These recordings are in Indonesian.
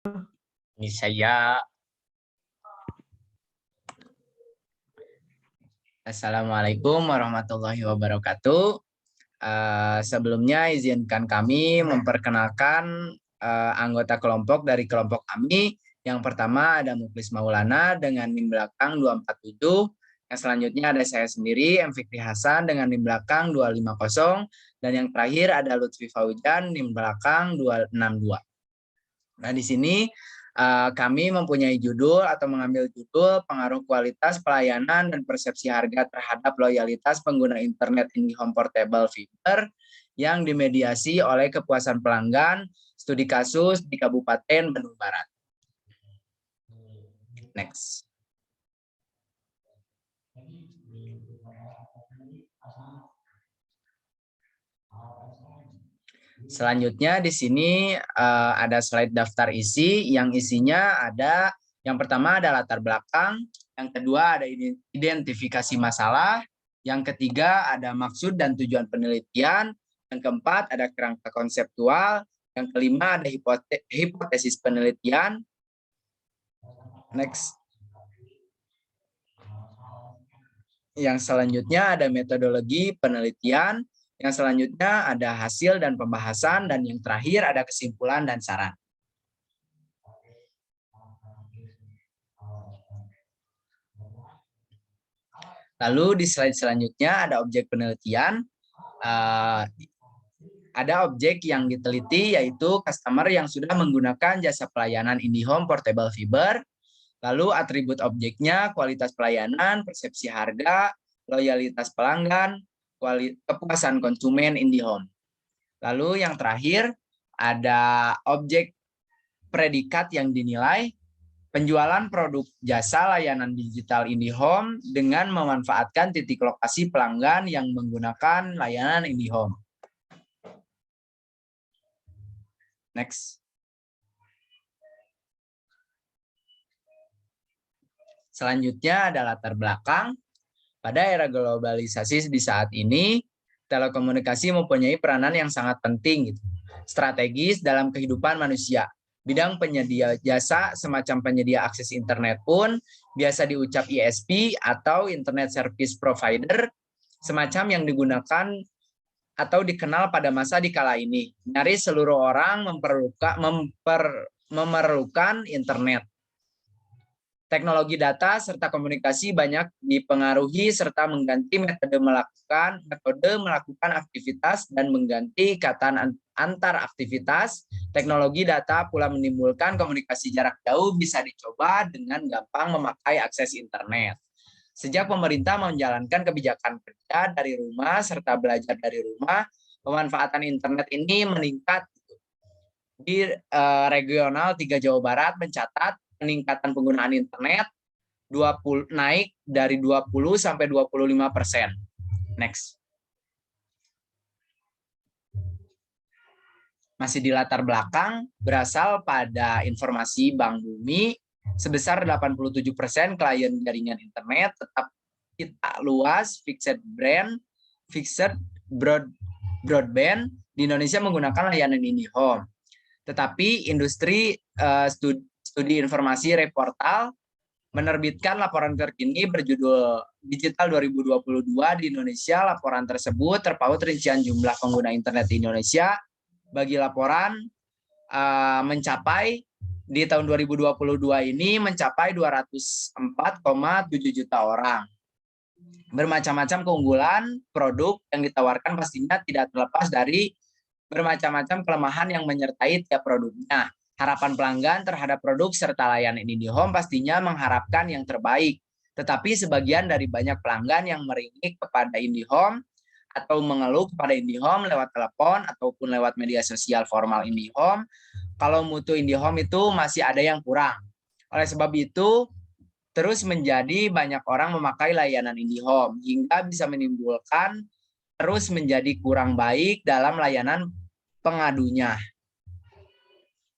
Ini saya. Assalamualaikum warahmatullahi wabarakatuh. Sebelumnya izinkan kami memperkenalkan anggota kelompok dari kelompok kami. Yang pertama ada Muklis Maulana dengan NIM belakang 247. Yang selanjutnya ada saya sendiri, M. Fikri Hasan dengan NIM belakang 250. Dan yang terakhir ada Lutfi Faujan, NIM belakang 262. Nah, di sini kami mempunyai judul atau mengambil judul pengaruh kualitas pelayanan dan persepsi harga terhadap loyalitas pengguna internet IndiHome Portable Fiber yang dimediasi oleh kepuasan pelanggan studi kasus di Kabupaten Bandung Barat. Next. Selanjutnya di sini ada slide daftar isi yang isinya ada yang pertama ada latar belakang, yang kedua ada identifikasi masalah, yang ketiga ada maksud dan tujuan penelitian, yang keempat ada kerangka konseptual, yang kelima ada hipotesis penelitian. Next. Yang selanjutnya ada metodologi penelitian. Yang selanjutnya ada hasil dan pembahasan, dan yang terakhir ada kesimpulan dan saran. Lalu di slide selanjutnya ada objek penelitian. Ada objek yang diteliti yaitu customer yang sudah menggunakan jasa pelayanan IndiHome Portable Fiber. Lalu atribut objeknya, kualitas pelayanan, persepsi harga, loyalitas pelanggan, kepuasan konsumen IndiHome. Lalu yang terakhir ada objek predikat yang dinilai, penjualan produk jasa layanan digital IndiHome dengan memanfaatkan titik lokasi pelanggan yang menggunakan layanan IndiHome. Next. Selanjutnya ada latar belakang. Pada era globalisasi di saat ini, telekomunikasi mempunyai peranan yang sangat penting, strategis dalam kehidupan manusia. Bidang penyedia jasa semacam penyedia akses internet pun biasa diucap ISP atau Internet Service Provider, semacam yang digunakan atau dikenal pada masa di kala ini. Nyaris seluruh orang memerlukan internet. Teknologi data serta komunikasi banyak dipengaruhi serta mengganti metode melakukan aktivitas dan mengganti ikatan antar aktivitas. Teknologi data pula menimbulkan komunikasi jarak jauh bisa dicoba dengan gampang memakai akses internet. Sejak pemerintah menjalankan kebijakan kerja dari rumah serta belajar dari rumah, pemanfaatan internet ini meningkat. Di regional 3 Jawa Barat mencatat peningkatan penggunaan internet naik dari 20 sampai 25%. Next. Masih di latar belakang, berasal pada informasi Bank Bumi, sebesar 87% klien jaringan internet tetap kita luas, fixed broadband di Indonesia menggunakan layanan IndiHome. Tetapi industri studi informasi Reportal menerbitkan laporan terkini berjudul Digital 2022 di Indonesia. Laporan tersebut terpaut rincian jumlah pengguna internet di Indonesia. Bagi laporan mencapai di tahun 2022 ini mencapai 204,7 juta orang. Bermacam-macam keunggulan produk yang ditawarkan pastinya tidak terlepas dari bermacam-macam kelemahan yang menyertai tiap produknya. Harapan pelanggan terhadap produk serta layanan IndiHome pastinya mengharapkan yang terbaik. Tetapi sebagian dari banyak pelanggan yang meringik kepada IndiHome atau mengeluh kepada IndiHome lewat telepon ataupun lewat media sosial formal IndiHome, kalau mutu IndiHome itu masih ada yang kurang. Oleh sebab itu, terus menjadi banyak orang memakai layanan IndiHome hingga bisa menimbulkan terus menjadi kurang baik dalam layanan pengadunya.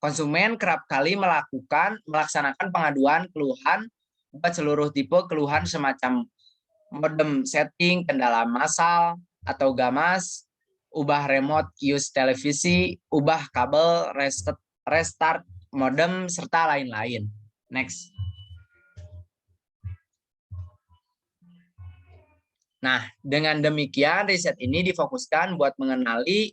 Konsumen kerap kali melaksanakan pengaduan keluhan buat seluruh tipe keluhan semacam modem setting, kendala massal atau gamas, ubah remote use televisi, ubah kabel, restart modem, serta lain-lain. Next. Nah, dengan demikian riset ini difokuskan buat mengenali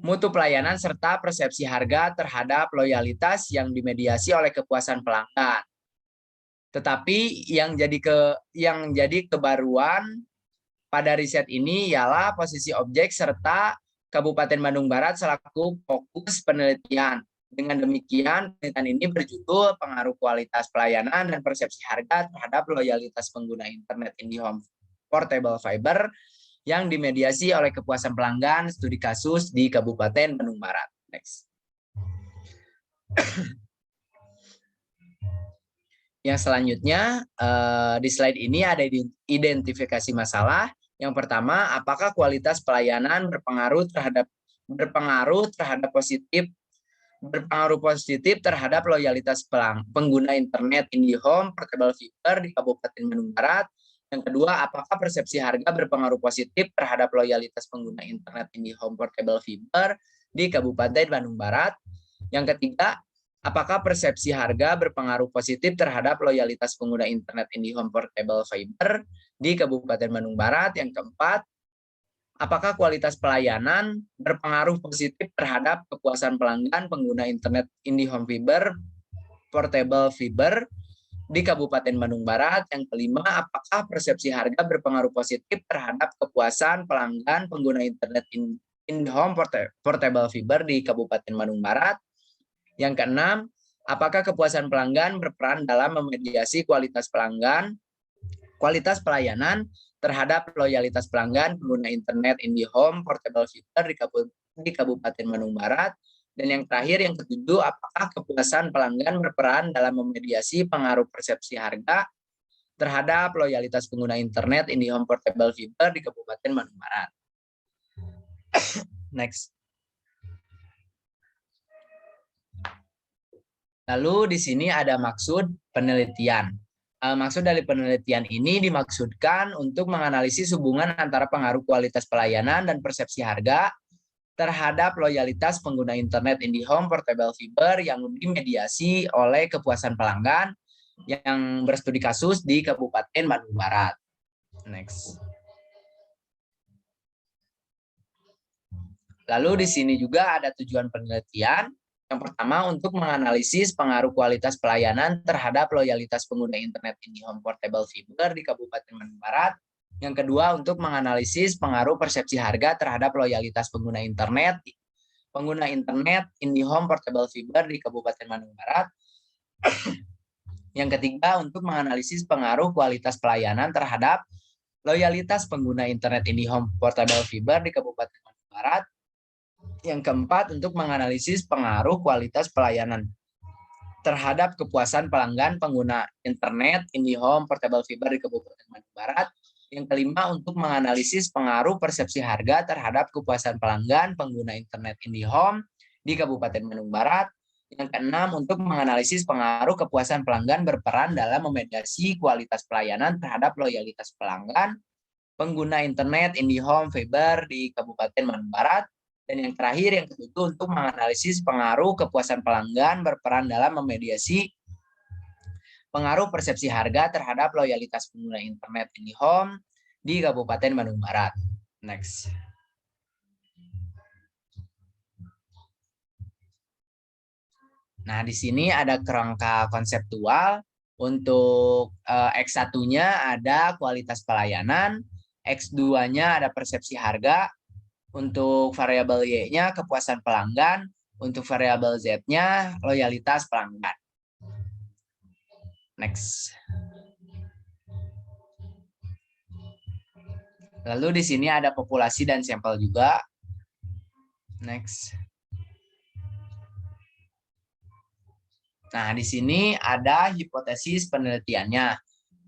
mutu pelayanan serta persepsi harga terhadap loyalitas yang dimediasi oleh kepuasan pelanggan. Tetapi yang jadi kebaruan pada riset ini ialah posisi objek serta Kabupaten Bandung Barat selaku fokus penelitian. Dengan demikian, penelitian ini berjudul Pengaruh Kualitas Pelayanan dan Persepsi Harga terhadap Loyalitas Pengguna Internet IndiHome Portable Fiber yang dimediasi oleh kepuasan pelanggan studi kasus di Kabupaten Bandung Barat. Next. Yang selanjutnya di slide ini ada identifikasi masalah. Yang pertama, apakah kualitas pelayanan berpengaruh positif terhadap loyalitas pengguna internet IndiHome Portable Fiber di Kabupaten Bandung Barat. Yang kedua, apakah persepsi harga berpengaruh positif terhadap loyalitas pengguna internet IndiHome Portable Fiber di Kabupaten Bandung Barat. Yang ketiga, apakah persepsi harga berpengaruh positif terhadap loyalitas pengguna internet IndiHome Portable Fiber di Kabupaten Bandung Barat. Yang keempat, apakah kualitas pelayanan berpengaruh positif terhadap kepuasan pelanggan pengguna internet IndiHome Fiber Portable Fiber di Kabupaten Bandung Barat. Yang kelima, apakah persepsi harga berpengaruh positif terhadap kepuasan pelanggan pengguna internet IndiHome Portable Fiber di Kabupaten Bandung Barat. Yang keenam, apakah kepuasan pelanggan berperan dalam memediasi kualitas pelayanan terhadap loyalitas pelanggan pengguna internet IndiHome Portable Fiber di Kabupaten Bandung Barat. Dan yang terakhir, yang ketujuh, apakah kepuasan pelanggan berperan dalam memediasi pengaruh persepsi harga terhadap loyalitas pengguna internet IndiHome Portable Fiber di Kabupaten Bandung Barat. Next. Lalu di sini ada maksud penelitian. Maksud dari penelitian ini dimaksudkan untuk menganalisis hubungan antara pengaruh kualitas pelayanan dan persepsi harga terhadap loyalitas pengguna internet IndiHome Portable Fiber yang dimediasi oleh kepuasan pelanggan yang berstudi kasus di Kabupaten Bandung Barat. Next. Lalu di sini juga ada tujuan penelitian. Yang pertama, untuk menganalisis pengaruh kualitas pelayanan terhadap loyalitas pengguna internet IndiHome Portable Fiber di Kabupaten Bandung Barat. Yang kedua, untuk menganalisis pengaruh persepsi harga terhadap loyalitas pengguna internet IndiHome Portable Fiber di Kabupaten Bandung Barat. Yang ketiga, untuk menganalisis pengaruh kualitas pelayanan terhadap loyalitas pengguna internet IndiHome Portable Fiber di Kabupaten Bandung Barat. Yang keempat, untuk menganalisis pengaruh kualitas pelayanan terhadap kepuasan pelanggan pengguna internet IndiHome Portable Fiber di Kabupaten Bandung Barat. Yang kelima, untuk menganalisis pengaruh persepsi harga terhadap kepuasan pelanggan pengguna internet IndiHome di Kabupaten Bandung Barat. Yang keenam, untuk menganalisis pengaruh kepuasan pelanggan berperan dalam memediasi kualitas pelayanan terhadap loyalitas pelanggan pengguna internet IndiHome Fiber di Kabupaten Bandung Barat. Dan yang terakhir, yang ketujuh, untuk menganalisis pengaruh kepuasan pelanggan berperan dalam memediasi pengaruh persepsi harga terhadap loyalitas pengguna internet IndiHome di Kabupaten Bandung Barat. Next. Nah, di sini ada kerangka konseptual. Untuk X1-nya ada kualitas pelayanan, X2-nya ada persepsi harga, untuk variabel Y-nya kepuasan pelanggan, untuk variabel Z-nya loyalitas pelanggan. Next. Lalu di sini ada populasi dan sampel juga. Next. Nah, di sini ada hipotesis penelitiannya.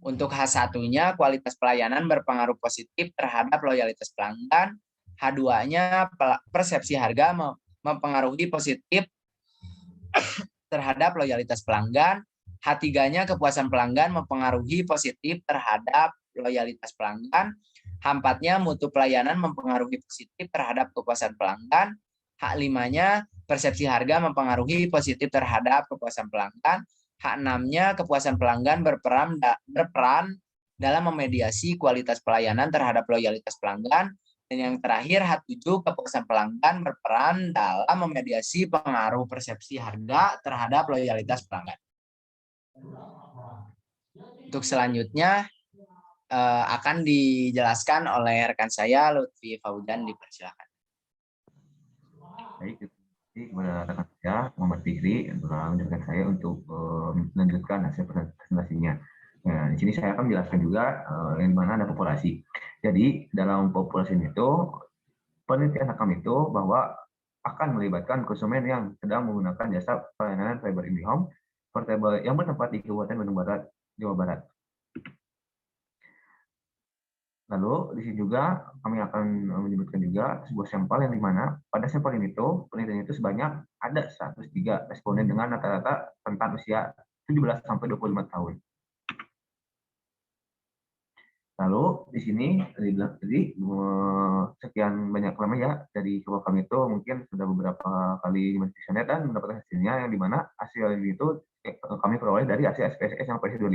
Untuk H1-nya kualitas pelayanan berpengaruh positif terhadap loyalitas pelanggan. H2-nya persepsi harga mempengaruhi positif terhadap loyalitas pelanggan. H3-nya kepuasan pelanggan mempengaruhi positif terhadap loyalitas pelanggan. H4-nya mutu pelayanan mempengaruhi positif terhadap kepuasan pelanggan. H5-nya persepsi harga mempengaruhi positif terhadap kepuasan pelanggan. H6-nya kepuasan pelanggan berperan dalam memediasi kualitas pelayanan terhadap loyalitas pelanggan. Dan yang terakhir, H7, kepuasan pelanggan berperan dalam memediasi pengaruh persepsi harga terhadap loyalitas pelanggan. Untuk selanjutnya akan dijelaskan oleh rekan saya, Lutfi Fauzan, dipersilakan. Baik, jadi kepada rekan saya, Muhammad Fikri, yang telah menunjukkan saya untuk melanjutkan hasil presentasinya. Nah, di sini saya akan menjelaskan juga yang mana ada populasi. Jadi dalam populasi itu, penelitian kami itu bahwa akan melibatkan konsumen yang sedang menggunakan jasa pelayanan fiber IndiHome portable yang bertempat di Kabupaten Bandung Barat, Jawa Barat. Lalu di sini juga kami akan menyebutkan juga sebuah sampel yang dimana pada sampel ini tuh penelitian itu sebanyak ada 103 responden dengan rata-rata rentan usia 17 sampai 25 tahun. Lalu di sini dibilang tadi sekian banyak lama ya dari coba kami itu mungkin sudah beberapa kali dimodifikasinya dan mendapatkan hasilnya yang dimana hasil ini itu kami peroleh dari hasil SPSS yang versi 25.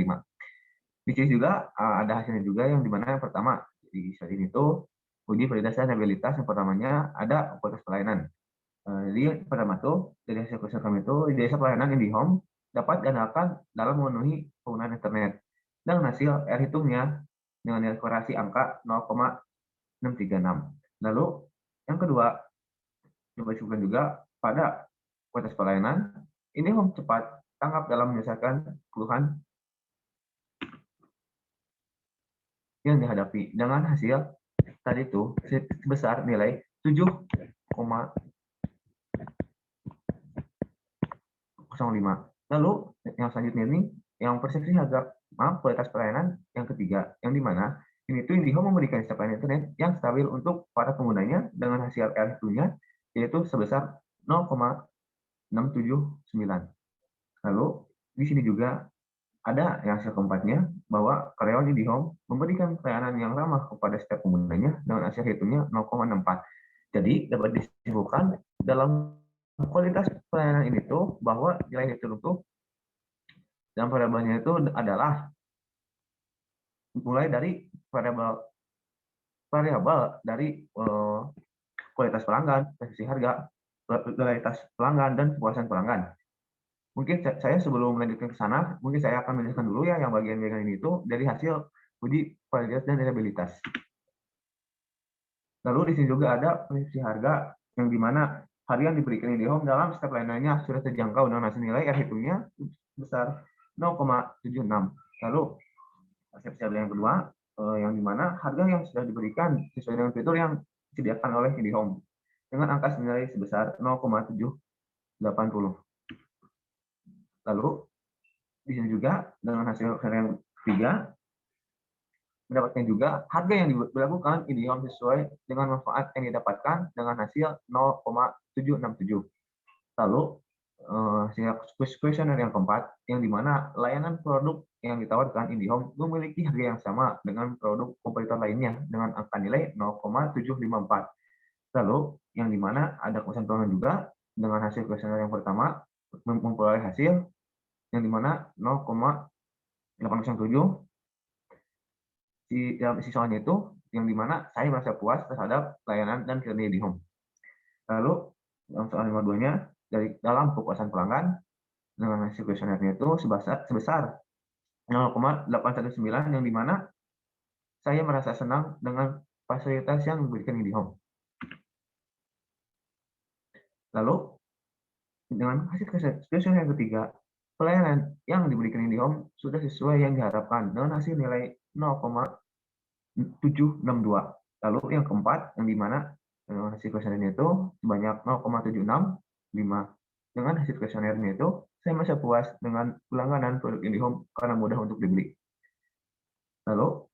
Di sini juga ada hasilnya juga yang dimana yang pertama di slide ini tuh uji validitas dan stabilitas yang pertamanya ada kualitas pelayanan. Jadi yang pertama tuh dari hasil riset kami itu jasa pelayanan IndiHome dapat diandalkan dalam memenuhi penggunaan internet. Dan hasil R hitungnya dengan nilai akurasi angka 0,636. Lalu yang kedua coba disebutkan juga pada kualitas pelayanan IndiHome cepat tanggap dalam menyelesaikan keluhan yang dihadapi dengan hasil tadi itu sebesar nilai 7,05. Lalu yang selanjutnya ini yang persepsi harga kualitas pelayanan yang ketiga yang dimana ini tuh IndiHome memberikan jasa pelayanan internet yang stabil untuk para penggunanya dengan hasil R2-nya yaitu sebesar 0,679. Lalu di sini juga ada yang hasil keempatnya bahwa karyawan IndiHome memberikan pelayanan yang ramah kepada setiap penggunanya dengan hasil hitungnya 0,64. Jadi dapat disimpulkan dalam kualitas pelayanan ini tuh bahwa nilai hitung tuh dan variabelnya itu adalah mulai dari variabel dari kualitas pelanggan, posisi harga, loyalitas pelanggan dan kepuasan pelanggan. Mungkin saya sebelum melanjutkan ke sana, mungkin saya akan menjelaskan dulu ya yang bagian-bagian ini itu dari hasil uji validitas dan reliabilitas. Lalu di sini juga ada prediksi harga yang dimana harga yang diberikan IndiHome dalam setiap layanannya sudah terjangkau dengan hasil nilai R hitungnya besar 0,76. Lalu persepsi harga yang kedua yang dimana harga yang sudah diberikan sesuai dengan fitur yang disediakan oleh IndiHome dengan angka nilai sebesar 0,780. Lalu di sini juga dengan hasil yang ketiga mendapatkan juga harga yang diberlakukan IndiHome sesuai dengan manfaat yang didapatkan dengan hasil 0,767. Lalu kuesioner yang keempat yang dimana layanan produk yang ditawarkan IndiHome memiliki harga yang sama dengan produk kompetitor lainnya dengan angka nilai 0,754. Lalu yang dimana ada kepuasan pelanggan juga dengan hasil kuesioner yang pertama memperoleh hasil yang dimana 0,807 dalam sisanya itu yang dimana saya merasa puas terhadap layanan dan kinerja IndiHome. Lalu yang soal nomor 2-nya dari dalam kepuasan pelanggan dengan hasil kuesionernya itu sebesar 0,819 yang dimana saya merasa senang dengan fasilitas yang diberikan IndiHome. Lalu dengan hasil kuesioner yang ketiga, pelayanan yang diberikan IndiHome sudah sesuai yang diharapkan dengan hasil nilai 0,762. Lalu yang keempat, yang dimana hasil kuesionernya itu sebanyak 0,765. Dengan hasil kuesionernya itu, saya merasa puas dengan pelangganan produk IndiHome karena mudah untuk dibeli. Lalu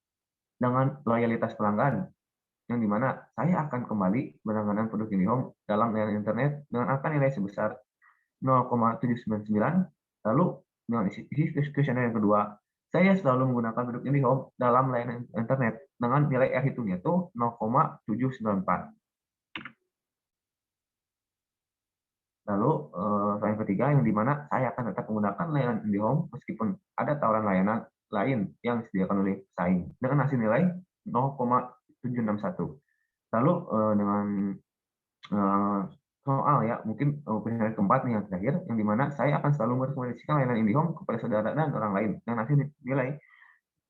dengan loyalitas pelanggan, yang dimana saya akan kembali berlangganan produk IndiHome dalam layanan internet dengan angka nilai sebesar 0,799. Lalu dengan isi kuesioner yang kedua, saya selalu menggunakan produk IndiHome dalam layanan internet dengan nilai R hitungnya itu 0,794. Lalu yang ketiga yang dimana saya akan tetap menggunakan layanan IndiHome meskipun ada tawaran layanan lain yang disediakan oleh pesaing dengan hasil nilai 0,761. Lalu dengan soal ya mungkin pilihan keempat nih yang terakhir yang dimana saya akan selalu merekomendasikan layanan IndiHome kepada saudara dan orang lain dengan hasil nilai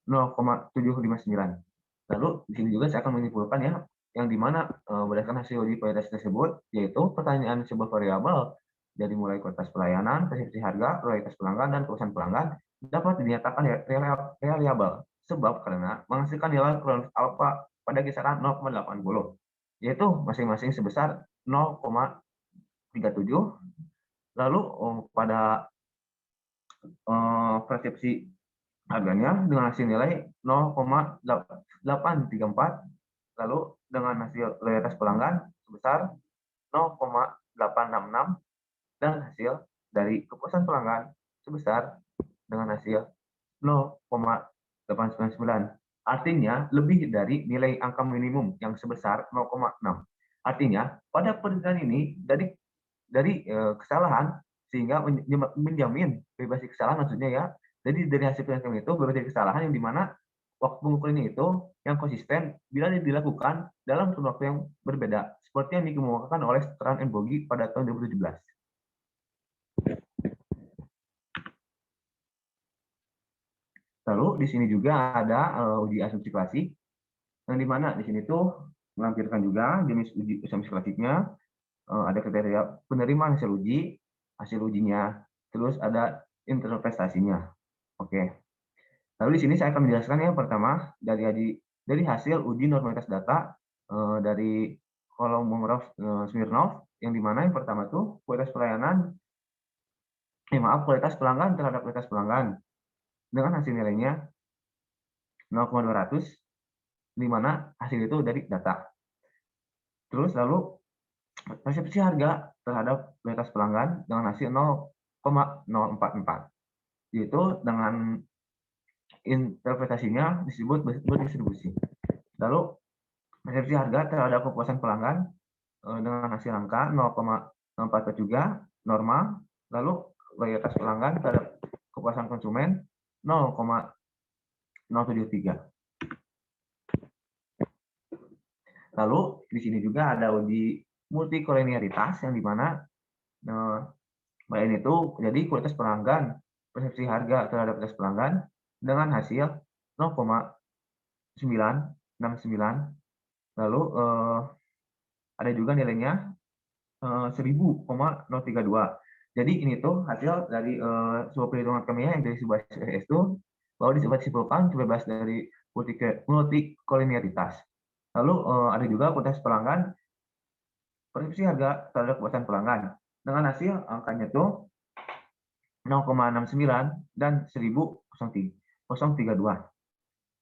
0,759. Lalu di sini juga saya akan menyimpulkan ya yang dimana berdasarkan hasil uji kualitas tersebut yaitu pertanyaan sebuah variabel dari mulai kualitas pelayanan, persepsi harga, loyalitas pelanggan, dan kepuasan pelanggan dapat dinyatakan reliabel sebab karena menghasilkan nilai kronologis alfa pada kisaran 0,80 yaitu masing-masing sebesar 0,37. Lalu pada persepsi harganya dengan hasil nilai 0,834, lalu dengan hasil loyalitas pelanggan sebesar 0,866, dan hasil dari kepuasan pelanggan sebesar dengan hasil 0,899. Artinya lebih dari nilai angka minimum yang sebesar 0,6. Artinya pada penelitian ini dari kesalahan sehingga menjamin bebas dari kesalahan maksudnya ya. Jadi dari hasil penelitian itu bebas dari kesalahan yang dimana waktu pengukurannya itu yang konsisten bila dilakukan dalam kurun waktu yang berbeda seperti yang dikemukakan oleh Strand and Bogie pada tahun 2017. Lalu di sini juga ada uji asumsi klasik yang dimana di sini tuh melampirkan juga jenis uji asumsi klasiknya, ada kriteria penerimaan hasil ujinya, terus ada interpretasinya. Oke. Lalu di sini saya akan menjelaskan yang pertama dari hasil uji normalitas data dari Kolmogorov Smirnov yang dimana yang pertama tuh kualitas pelanggan terhadap kualitas pelanggan dengan hasil nilainya 0,200 di mana hasil itu dari data. Terus lalu persepsi harga terhadap kualitas pelanggan dengan hasil 0,044 yaitu dengan interpretasinya disebut berdistribusi. Lalu persepsi harga terhadap kepuasan pelanggan dengan hasil angka 0,044 juga normal. Lalu loyalitas pelanggan terhadap kepuasan konsumen 0,073. Lalu di sini juga ada uji multikolinearitas yang dimana bayan itu jadi kualitas pelanggan, persepsi harga terhadap kualitas pelanggan dengan hasil 0,969. Lalu ada juga nilainya 1000,032. Jadi ini tuh hasil dari sebuah perhitungan kimia yang dari sebuah SPSS itu bahwa disimpulkan terbebas dari multikolinearitas. Lalu ada juga kualitas pelanggan, persepsi harga terhadap kepuasan pelanggan dengan hasil angkanya tuh 0,69 dan 1032.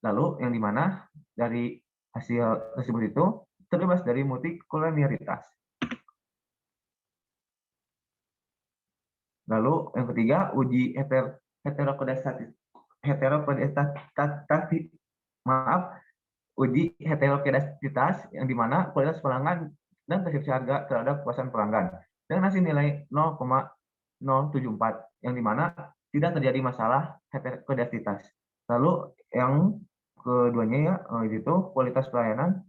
Lalu yang dimana dari hasil tersebut itu terbebas dari multikolinearitas. Lalu yang ketiga uji heterokedastasitas yang dimana kualitas pelanggan dan persepsi harga terhadap kepuasan pelanggan dengan hasil nilai 0,074 yang dimana tidak terjadi masalah heterokedastasitas. Lalu yang keduanya ya itu kualitas pelayanan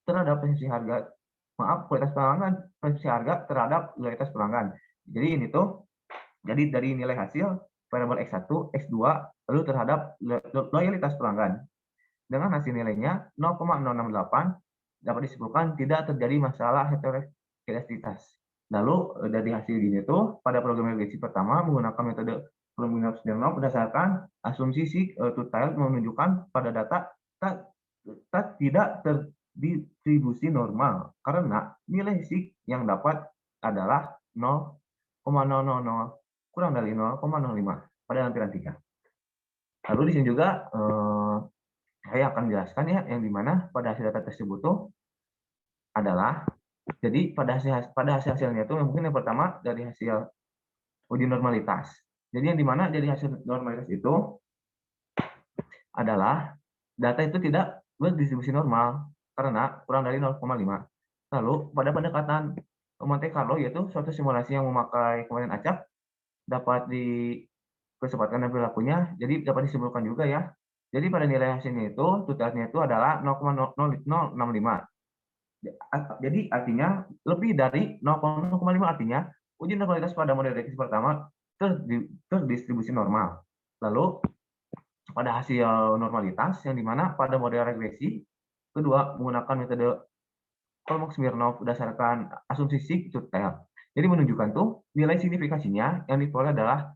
terhadap persepsi harga kualitas pelanggan persepsi harga terhadap loyalitas pelanggan. Jadi ini tuh jadi dari nilai hasil variabel X1, X2 lalu terhadap loyalitas pelanggan dengan hasil nilainya 0,068 dapat disebutkan tidak terjadi masalah heterokedastasitas. Lalu dari hasil ini tuh pada program regresi pertama menggunakan metode Kolmogorov-Smirnov berdasarkan asumsi two-tailed menunjukkan pada data tidak terdistribusi normal karena nilai sig yang dapat adalah 0,000 kurang dari 0,05 pada lampiran 3. Lalu di sini juga saya akan jelaskan ya yang dimana pada hasil data tersebut tuh adalah jadi pada hasilnya itu mungkin yang pertama dari hasil uji normalitas. Jadi yang dimana dari hasil normalitas itu adalah data itu tidak berdistribusi normal karena kurang dari 0,5. Lalu pada pendekatan Monte Carlo yaitu suatu simulasi yang memakai komponen acak dapat kesempatan dan perilakunya, jadi dapat disimpulkan juga ya. Jadi pada nilai hasilnya itu, tutasnya itu adalah 0,0065. Jadi artinya lebih dari 0,5, artinya uji normalitas pada model regresi pertama terdistribusi normal. Lalu pada hasil normalitas yang dimana pada model regresi kedua menggunakan metode Kolmogorov berdasarkan asumsi Sik-Tut-Tel. Jadi menunjukkan tuh nilai signifikasinya yang diperoleh adalah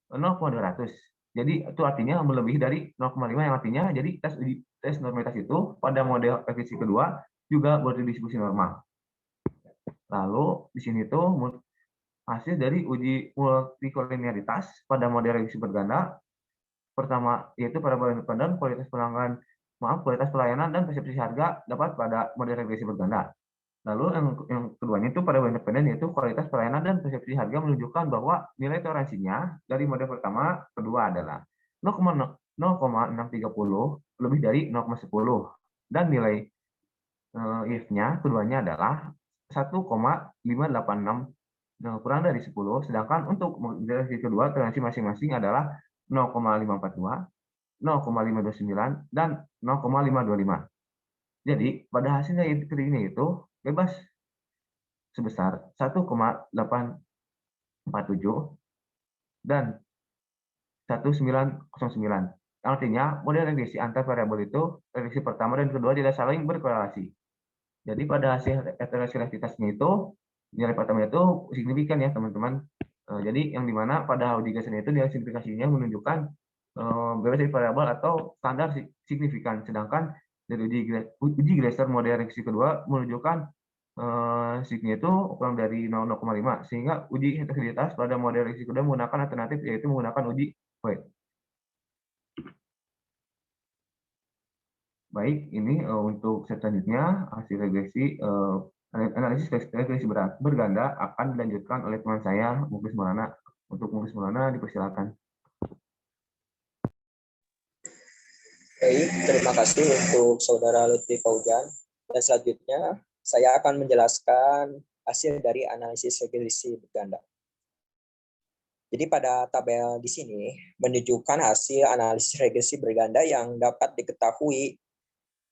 0,200. Jadi itu artinya melebihi dari 0,5 yang artinya jadi tes normalitas itu pada model regresi kedua juga berdistribusi normal. Lalu di sini tuh hasil dari uji multikolinearitas pada model regresi berganda pertama yaitu pada independen kualitas pelayanan dan persepsi harga dapat pada model regresi berganda. Lalu yang keduanya itu pada independen yaitu kualitas pelayanan dan persepsi harga menunjukkan bahwa nilai toleransinya dari model pertama kedua adalah 0,630 lebih dari 0,10 dan nilai if-nya keduanya adalah 1,586 kurang dari 10, sedangkan untuk model kedua toleransi masing-masing adalah 0,542, 0,529 dan 0,525. Jadi pada hasilnya ini itu bebas sebesar 1,847 dan 1909. Artinya model regresi antar variabel itu regresi pertama dan kedua tidak saling berkorelasi. Jadi pada hasil heteroseleksitasnya itu nilai pertama itu signifikan ya teman-teman. Jadi yang dimana pada uji Gleason itu nilai signifikasinya menunjukkan bebas dari variabel atau standar signifikan, sedangkan dari uji Gleason model regresi kedua menunjukkan signya itu kurang dari 0,5 sehingga uji heteroseleksitas pada model regresi kedua menggunakan alternatif yaitu menggunakan uji Voigt. Baik, ini untuk selanjutnya hasil regresi analisis regresi berganda akan dilanjutkan oleh teman saya Muklis Maulana. Untuk Muklis Maulana dipersilakan. Baik, terima kasih untuk Saudara Lutfi Fauzan. Dan selanjutnya saya akan menjelaskan hasil dari analisis regresi berganda. Jadi pada tabel di sini menunjukkan hasil analisis regresi berganda yang dapat diketahui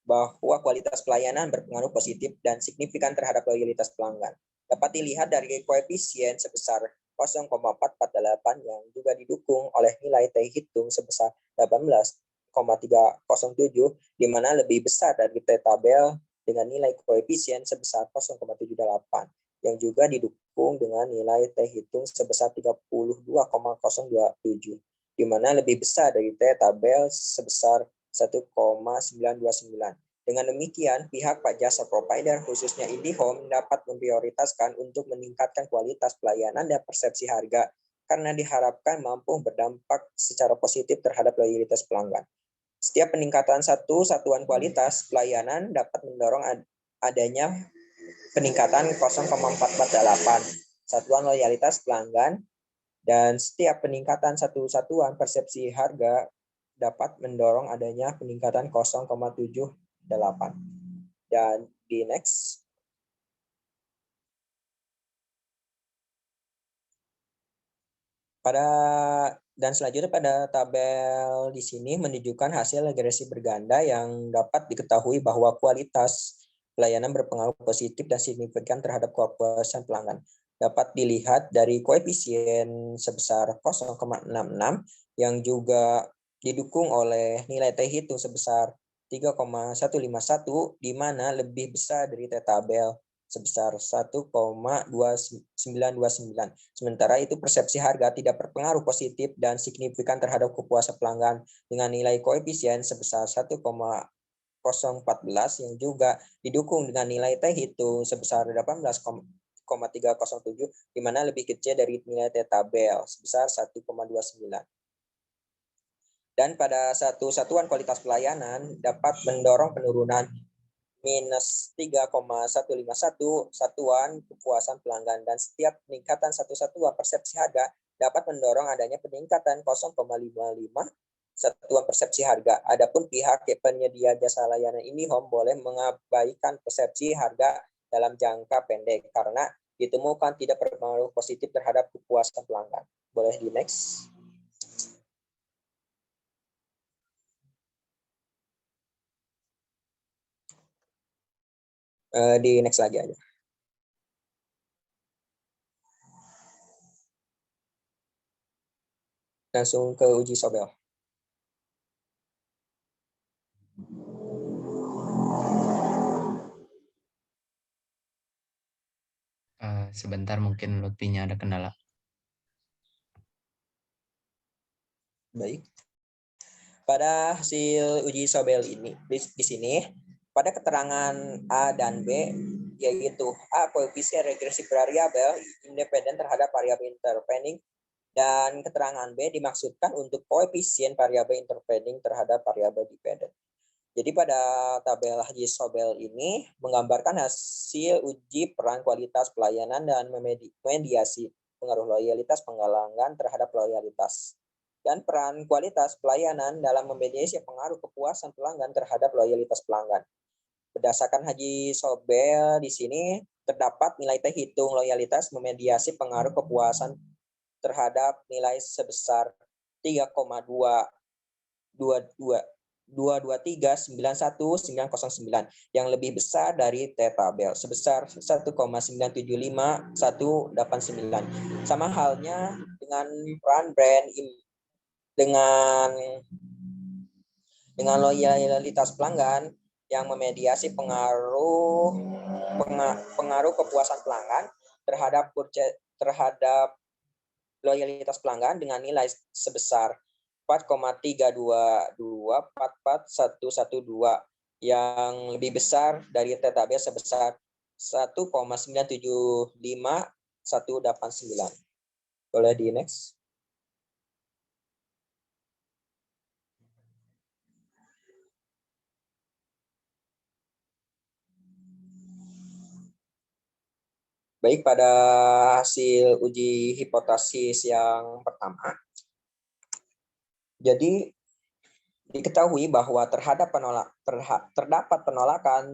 bahwa kualitas pelayanan berpengaruh positif dan signifikan terhadap loyalitas pelanggan. Dapat dilihat dari koefisien sebesar 0,448 yang juga didukung oleh nilai T hitung sebesar 18,307, di mana lebih besar dari T tabel dengan nilai koefisien sebesar 0,78, yang juga didukung dengan nilai T hitung sebesar 32,027, di mana lebih besar dari T tabel sebesar 1,929. Dengan demikian, pihak jasa provider khususnya IndiHome dapat memprioritaskan untuk meningkatkan kualitas pelayanan dan persepsi harga karena diharapkan mampu berdampak secara positif terhadap loyalitas pelanggan. Setiap peningkatan satu satuan kualitas pelayanan dapat mendorong adanya peningkatan 0,448 satuan loyalitas pelanggan, dan setiap peningkatan satu satuan persepsi harga dapat mendorong adanya peningkatan 0,78. Dan di next. Dan selanjutnya pada tabel di sini menunjukkan hasil regresi berganda yang dapat diketahui bahwa kualitas pelayanan berpengaruh positif dan signifikan terhadap kepuasan pelanggan. Dapat dilihat dari koefisien sebesar 0,66 yang juga didukung oleh nilai T hitung sebesar 3,151, di mana lebih besar dari T tabel sebesar 1,2929. Sementara itu persepsi harga tidak berpengaruh positif dan signifikan terhadap kepuasan pelanggan dengan nilai koefisien sebesar 1,014 yang juga didukung dengan nilai T hitung sebesar 18,307, di mana lebih kecil dari nilai T tabel sebesar 1,29. Dan pada satu satuan kualitas pelayanan dapat mendorong penurunan minus 3,151 satuan kepuasan pelanggan, dan setiap peningkatan satu satuan persepsi harga dapat mendorong adanya peningkatan 0,55 satuan persepsi harga. Adapun pihak penyedia jasa layanan IndiHome boleh mengabaikan persepsi harga dalam jangka pendek karena ditemukan tidak berpengaruh positif terhadap kepuasan pelanggan. Boleh di next. Di next lagi aja. Langsung ke uji Sobel. Sebentar, mungkin Lutfinya ada kendala. Baik. Pada hasil uji Sobel ini di sini pada keterangan A dan B, yaitu A koefisien regresi variabel independen terhadap variabel intervening, dan keterangan B dimaksudkan untuk koefisien variabel intervening terhadap variabel dependent. Jadi pada tabel uji Sobel ini menggambarkan hasil uji peran kualitas pelayanan dan mediasi pengaruh loyalitas penggalangan terhadap loyalitas, dan peran kualitas pelayanan dalam memediasi pengaruh kepuasan pelanggan terhadap loyalitas pelanggan. Berdasarkan Haji Sobel di sini terdapat nilai T hitung loyalitas memediasi pengaruh kepuasan terhadap nilai sebesar 3,22391,909 yang lebih besar dari T tabel sebesar 1,975,189. Sama halnya dengan peran brand dengan loyalitas pelanggan yang memediasi pengaruh kepuasan pelanggan terhadap loyalitas pelanggan dengan nilai sebesar 4,322441112 yang lebih besar dari T tabel sebesar 1,975,189. Boleh di next. Baik, pada hasil uji hipotesis yang pertama, jadi diketahui bahwa terdapat penolakan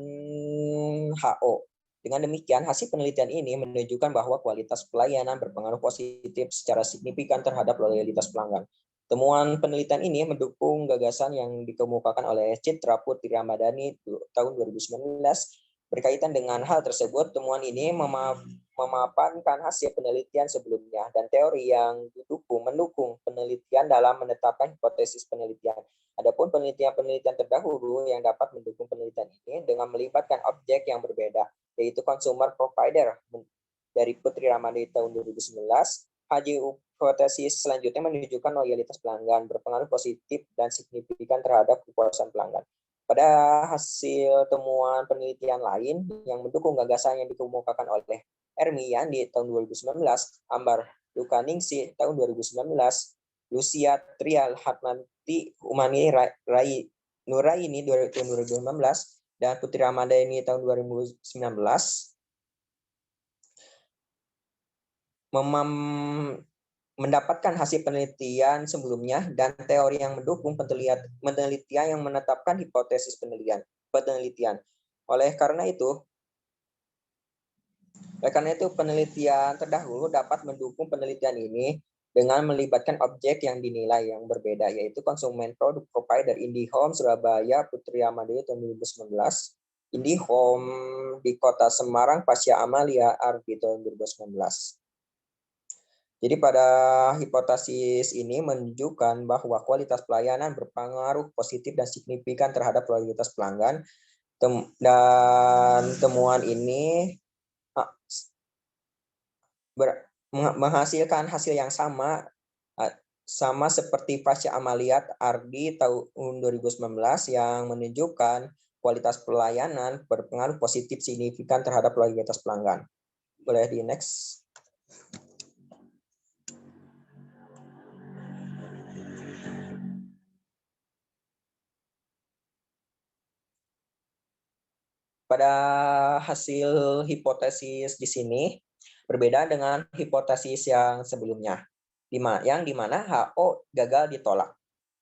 HO. Dengan demikian, hasil penelitian ini menunjukkan bahwa kualitas pelayanan berpengaruh positif secara signifikan terhadap loyalitas pelanggan. Temuan penelitian ini mendukung gagasan yang dikemukakan oleh Citra Putri Ramadhani tahun 2019. Berkaitan dengan hal tersebut, temuan ini memaparkan hasil penelitian sebelumnya dan teori yang mendukung penelitian dalam menetapkan hipotesis penelitian. Adapun penelitian terdahulu yang dapat mendukung penelitian ini dengan melibatkan objek yang berbeda, yaitu consumer provider dari Putri Ramadhani tahun 2019. Haji hipotesis selanjutnya menunjukkan loyalitas pelanggan berpengaruh positif dan signifikan terhadap kepuasan pelanggan. Pada hasil temuan penelitian lain yang mendukung gagasan yang dikemukakan oleh Ermian di tahun 2019, Ambar Lukaningsi tahun 2019, Lucia Trial Hatmanti Umani Nuraini tahun 2019, dan Putri Ramadhani tahun 2019 mendapatkan hasil penelitian sebelumnya dan teori yang mendukung penelitian yang menetapkan hipotesis penelitian. Oleh karena itu penelitian terdahulu dapat mendukung penelitian ini dengan melibatkan objek yang dinilai yang berbeda, yaitu konsumen produk provider IndiHome Surabaya Putri Ramadhani tahun 2019, IndiHome di Kota Semarang Pasya Amalia Ardi tahun 2019. Jadi pada hipotesis ini menunjukkan bahwa kualitas pelayanan berpengaruh positif dan signifikan terhadap loyalitas pelanggan, dan temuan ini menghasilkan hasil yang sama seperti Pasya Amaliat Ardi tahun 2019 yang menunjukkan kualitas pelayanan berpengaruh positif signifikan terhadap loyalitas pelanggan. Boleh di next. Pada hasil hipotesis di sini berbeda dengan hipotesis yang sebelumnya, yang dimana HO gagal ditolak.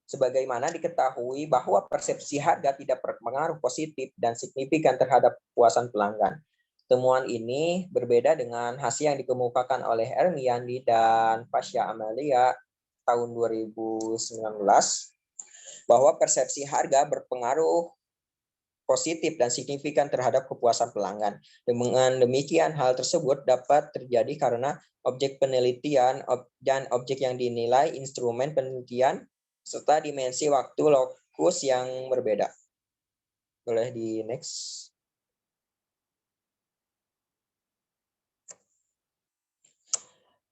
Sebagaimana diketahui bahwa persepsi harga tidak berpengaruh positif dan signifikan terhadap kepuasan pelanggan. Temuan ini berbeda dengan hasil yang dikemukakan oleh Ermiandi dan Pasha Amalia tahun 2019 bahwa persepsi harga berpengaruh positif dan signifikan terhadap kepuasan pelanggan. Dengan demikian, hal tersebut dapat terjadi karena objek penelitian dan objek yang dinilai, instrumen penelitian, serta dimensi waktu lokus yang berbeda. Boleh di next.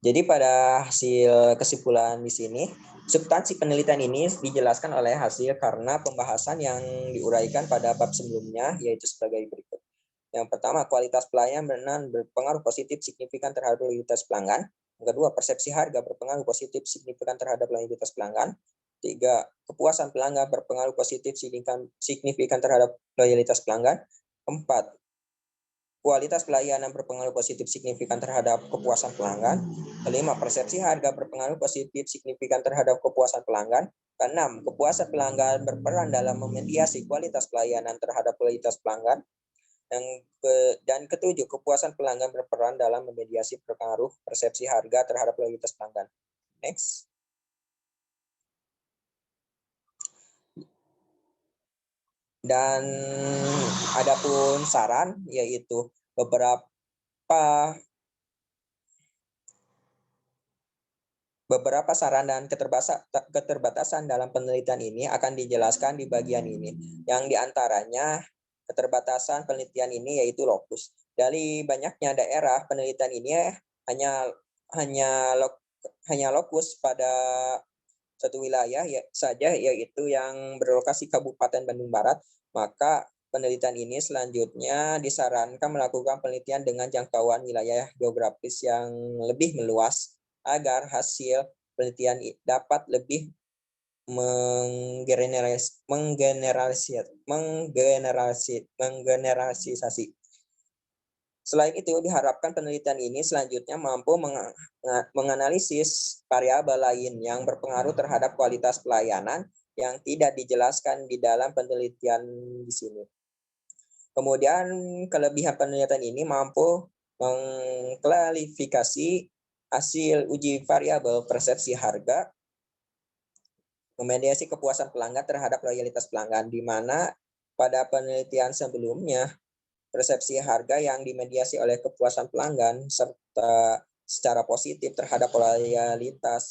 Jadi pada hasil kesimpulan di sini, substansi penelitian ini dijelaskan oleh hasil karena pembahasan yang diuraikan pada bab sebelumnya, yaitu sebagai berikut. Yang pertama, kualitas pelayanan berpengaruh positif signifikan terhadap loyalitas pelanggan. Yang kedua, persepsi harga berpengaruh positif signifikan terhadap loyalitas pelanggan. Tiga, kepuasan pelanggan berpengaruh positif signifikan terhadap loyalitas pelanggan. Empat, kualitas pelayanan berpengaruh positif signifikan terhadap kepuasan pelanggan. Kelima, persepsi harga berpengaruh positif signifikan terhadap kepuasan pelanggan. Keenam, kepuasan pelanggan berperan dalam memediasi kualitas pelayanan terhadap kualitas pelanggan. Dan ketujuh, kepuasan pelanggan berperan dalam memediasi pengaruh persepsi harga terhadap loyalitas pelanggan. Next. Dan adapun saran, yaitu beberapa saran dan keterbatasan dalam penelitian ini akan dijelaskan di bagian ini. Yang diantaranya keterbatasan penelitian ini yaitu lokus. Dari banyaknya daerah, penelitian ini hanya lokus pada satu wilayah saja, yaitu yang berlokasi Kabupaten Bandung Barat. Maka penelitian ini selanjutnya disarankan melakukan penelitian dengan jangkauan wilayah geografis yang lebih meluas agar hasil penelitian dapat lebih menggeneralisasi. Selain itu, diharapkan penelitian ini selanjutnya mampu menganalisis variabel lain yang berpengaruh terhadap kualitas pelayanan yang tidak dijelaskan di dalam penelitian di sini. Kemudian, kelebihan penelitian ini mampu mengklarifikasi hasil uji variabel persepsi harga, memediasi kepuasan pelanggan terhadap loyalitas pelanggan, di mana pada penelitian sebelumnya persepsi harga yang dimediasi oleh kepuasan pelanggan serta secara positif terhadap loyalitas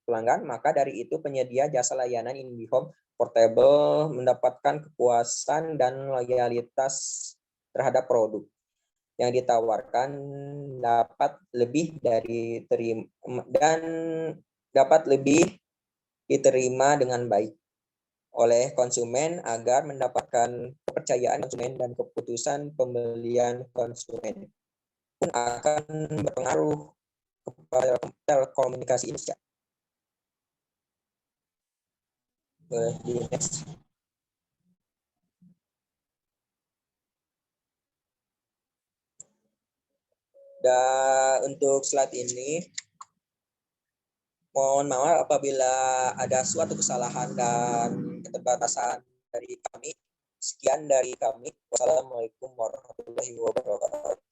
pelanggan, maka dari itu penyedia jasa layanan IndiHome Portable mendapatkan kepuasan dan loyalitas terhadap produk yang ditawarkan dapat lebih diterima dengan baik oleh konsumen agar mendapatkan kepercayaan konsumen dan keputusan pembelian konsumen pun akan berpengaruh kepada telekomunikasi Indonesia. Boleh di next. Dan untuk slide ini, mohon maaf apabila ada suatu kesalahan dan keterbatasan dari kami. Sekian dari kami. Wassalamualaikum warahmatullahi wabarakatuh.